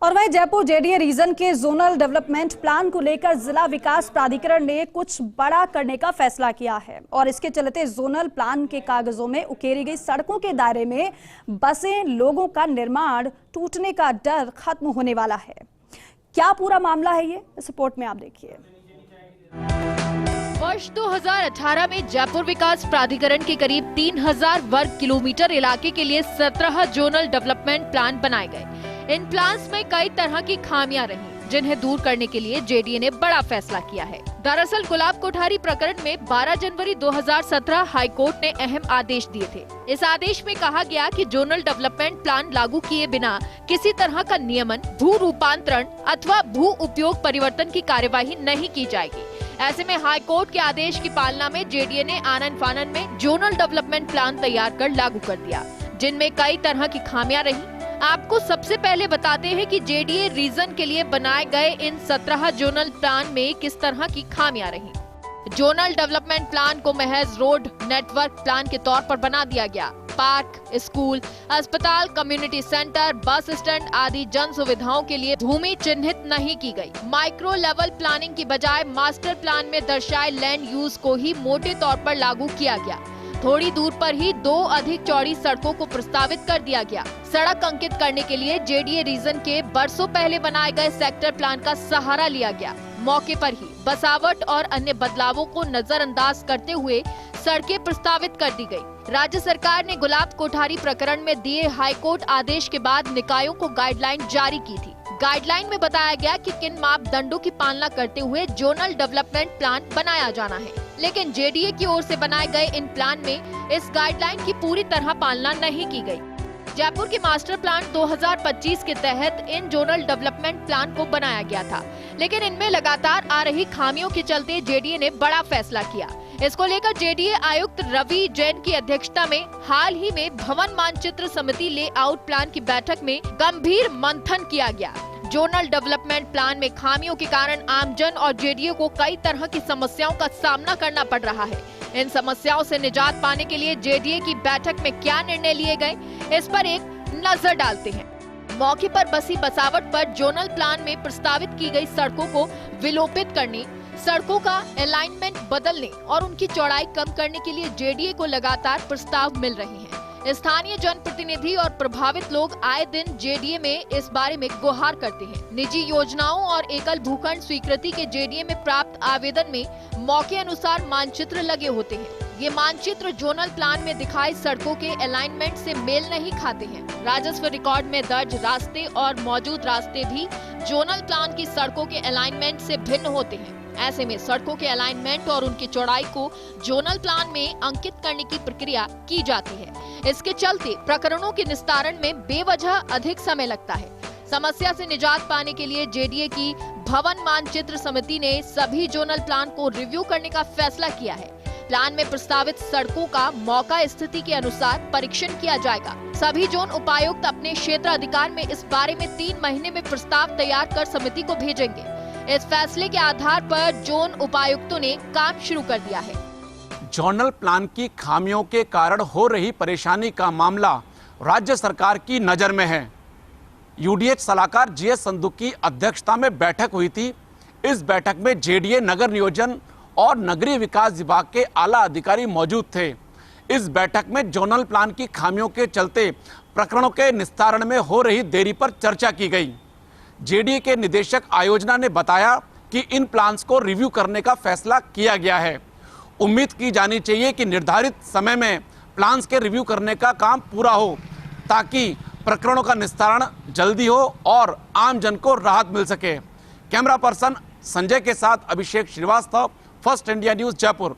और वहीं Jaipur JDA reason के जोनल डेवलपमेंट प्लान को लेकर जिला विकास प्राधिकरण ने कुछ बड़ा करने का फैसला किया है और इसके चलते जोनल प्लान के कागजों में उकेरी गई सड़कों के दायरे में बसे लोगों का निर्माण टूटने का डर खत्म होने वाला है। क्या पूरा मामला है ये इस रिपोर्ट में आप देखिए। वर्ष 2018 में जयपुर विकास प्राधिकरण के करीब 3000 वर्ग किलोमीटर इलाके के लिए 17 जोनल डेवलपमेंट प्लान बनाए गए। इन प्लान्स में कई तरह की खामियां रही, जिन्हें दूर करने के लिए जेडीए ने बड़ा फैसला किया है। दरअसल गुलाब कोठारी प्रकरण में 12 जनवरी 2017 हाई कोर्ट ने अहम आदेश दिए थे। इस आदेश में कहा गया कि जोनल डेवलपमेंट प्लान लागू किए बिना किसी तरह का नियमन, भू रूपांतरण अथवा भू उपयोग परिवर्तन की कार्यवाही नहीं की जाएगी। ऐसे में हाई कोर्ट के आदेश की पालना में जेडीए ने आनन फानन में जोनल डेवलपमेंट प्लान तैयार कर लागू कर दिया, जिनमें कई तरह की खामियां रही। आपको सबसे पहले बताते हैं कि जेडीए रीजन के लिए बनाए गए इन 17 जोनल प्लान में किस तरह की खामियां रही। जोनल डेवलपमेंट प्लान को महज रोड नेटवर्क प्लान के तौर पर बना दिया गया। पार्क, स्कूल, अस्पताल, कम्युनिटी सेंटर, बस स्टैंड आदि जन सुविधाओं के लिए भूमि चिन्हित नहीं की गई। माइक्रो लेवल प्लानिंग की बजाय मास्टर प्लान में दर्शाए लैंड यूज को ही मोटे तौर पर लागू किया गया। थोड़ी दूर पर ही 2 अधिक चौड़ी सड़कों को प्रस्तावित कर दिया गया। सड़क अंकित करने के लिए जेडीए रीजन के बरसों पहले बनाए गए सेक्टर प्लान का सहारा लिया गया। मौके पर ही बसावट और अन्य बदलावों को नजरअंदाज करते हुए सड़कें प्रस्तावित कर दी गई। राज्य सरकार ने गुलाब कोठारी प्रकरण में दिए हाईकोर्ट आदेश के बाद निकायों को गाइडलाइन जारी की थी। गाइडलाइन में बताया गया कि किन मापदंडों की पालना करते हुए जोनल डेवलपमेंट प्लान बनाया जाना है, लेकिन जेडीए की ओर से बनाए गए इन प्लान में इस गाइडलाइन की पूरी तरह पालना नहीं की गई। जयपुर के मास्टर प्लान 2025 के तहत इन जोनल डेवलपमेंट प्लान को बनाया गया था, लेकिन इनमें लगातार आ रही खामियों के चलते जेडीए ने बड़ा फैसला किया। इसको लेकर जेडीए आयुक्त रवि जैन की अध्यक्षता में हाल ही में भवन मानचित्र समिति लेआउट प्लान की बैठक में गंभीर मंथन किया गया। जोनल डेवलपमेंट प्लान में खामियों के कारण आमजन और जेडीए को कई तरह की समस्याओं का सामना करना पड़ रहा है। इन समस्याओं से निजात पाने के लिए जेडीए की बैठक में क्या निर्णय लिए गए, इस पर एक नजर डालते हैं। मौके पर बसी बसावट पर जोनल प्लान में प्रस्तावित की गई सड़कों को विलोपित करने, सड़कों का अलाइनमेंट बदलने और उनकी चौड़ाई कम करने के लिए जेडीए को लगातार प्रस्ताव मिल रहे हैं। स्थानीय जनप्रतिनिधि और प्रभावित लोग आए दिन जेडीए में इस बारे में गुहार करते हैं। निजी योजनाओं और एकल भूखंड स्वीकृति के जेडीए में प्राप्त आवेदन में मौके अनुसार मानचित्र लगे होते हैं। ये मानचित्र जोनल प्लान में दिखाई सड़कों के अलाइनमेंट से मेल नहीं खाते हैं। राजस्व रिकॉर्ड में दर्ज रास्ते और मौजूद रास्ते भी जोनल प्लान की सड़कों के अलाइनमेंट से भिन्न होते हैं। ऐसे में सड़कों के अलाइनमेंट और उनकी चौड़ाई को जोनल प्लान में अंकित करने की प्रक्रिया की जाती है। इसके चलते प्रकरणों के निस्तारण में बेवजह अधिक समय लगता है। समस्या से निजात पाने के लिए जेडीए की भवन मानचित्र समिति ने सभी जोनल प्लान को रिव्यू करने का फैसला किया है। प्लान में प्रस्तावित सड़कों का मौका स्थिति के अनुसार परीक्षण किया जाएगा। सभी जोन उपायुक्त अपने क्षेत्र अधिकार में इस बारे में 3 महीने में प्रस्ताव तैयार कर समिति को भेजेंगे। इस फैसले के आधार पर जोन उपायुक्तों ने काम शुरू कर दिया है। जोनल प्लान की खामियों के कारण हो रही परेशानी का मामला राज्य सरकार की नजर में है। यूडीएच सलाहकार जीएस संधू की अध्यक्षता में बैठक हुई थी। इस बैठक में जेडीए, नगर नियोजन और नगरीय विकास विभाग के आला अधिकारी मौजूद थे। इस बैठक में जोनल प्लान की खामियों के चलते प्रकरणों के निस्तारण में हो रही देरी पर चर्चा की गई। जेडीए के निदेशक आयोजना ने बताया कि इन प्लान्स को रिव्यू करने का फैसला किया गया है। उम्मीद की जानी चाहिए कि निर्धारित समय में प्लान्स के रिव्यू करने का काम पूरा हो, ताकि प्रकरणों का निस्तारण जल्दी हो और आम जन को राहत मिल सके। कैमरा पर्सन संजय के साथ Abhishek Srivastava, first India news, Jaipur.